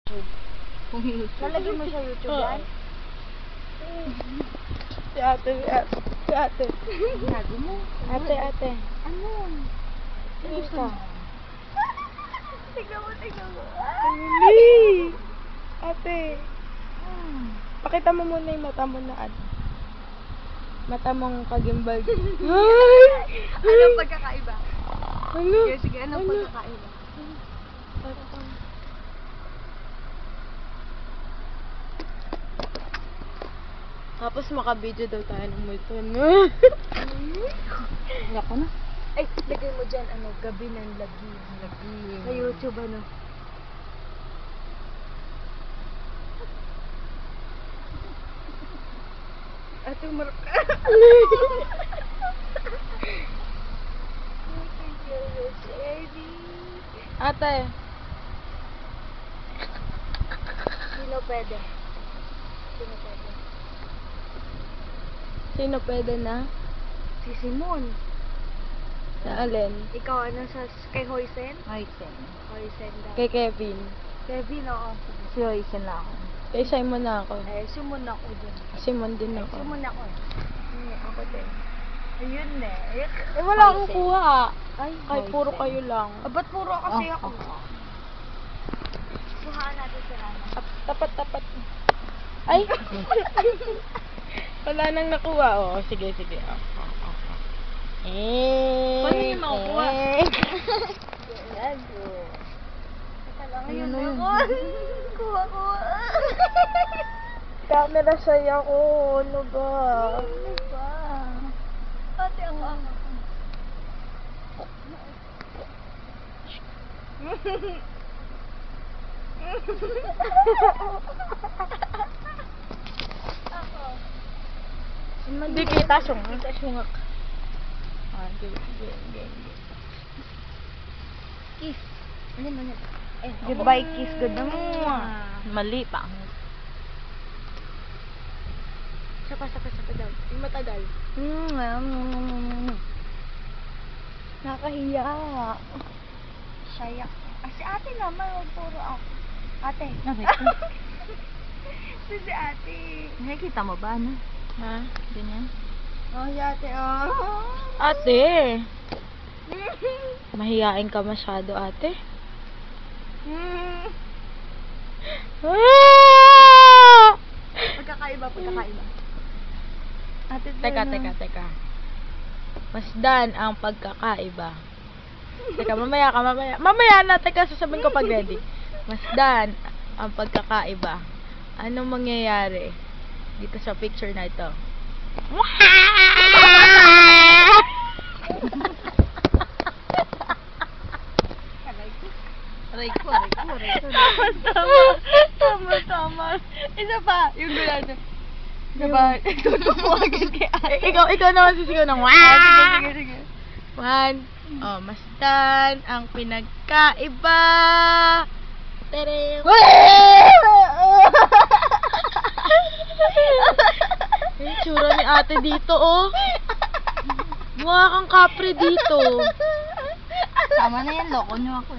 Kung YouTube. Nalagyan mo sa YouTube yan? Si ate. Gago mo. Ate. Ano? Gusto. Tignan mo. Really? Ate. Pakita mo muna yung mata mo na ano. Mata mong kagimbal. Ay! Anong pagkakaiba? Ano? Sige, anong pagkakaiba? Tapos makabidyo daw tayo ng multo. Wala ka na. Ay, lagay mo dyan, gabi ng lagi. Sa YouTube, Ate, umarap ka. Ate. Sino pwede? Sino pwede na? Si Simon. Na alin? Ikaw, kay Hoysen? Hoysen. Hoysen daw. Kay Kevin. Kevin, oo. Si Hoysen na ako. Kay Simon na ako. Simon ako din. Simon din ako. Simon ako ako din. Ayun Wala akong kuha. Ay, Kahit puro kayo lang. ba't puro kasi ako? Kuhaan natin si Rana. Tapat. Ay! Wala nang nakuha. Oo, sige. Paano niya makukuha? Gago. Ayun na yun. Kuha. Camera shy ako. Ano ba? Ate, ako. Hindi kita sungak. Kiss. Ano mo na? Goodbye kiss. Good na mo. Mali pa. Sapa daw. Yung matagal. Nakahiya. Shayak. Si ate naman, puro ako. Ate. Si ate. Nakikita mo ba, ano? Ha? Ganyan. Oh, si ate, oh. Ate. Mahiyain ka masyado, ate. Pagkakaiba. Ate, Teka. Masdan ang pagkakaiba. Teka, mamaya. Mamaya na, teka, sasabihin ko pag ready. Masdan ang pagkakaiba. Anong mangyayari dito sa picture na ito? Aray ko. Tama. Isa pa, yung gulado. Diba? Tutupo agad kay ate. Ikaw naman sisigaw ng wow! Sige. One. Oh, masdan ang pinagkaiba. Tere. Yung tsura ni ate dito, oh. Mukha kang kapre dito. Tama na yan, loko nyo ako.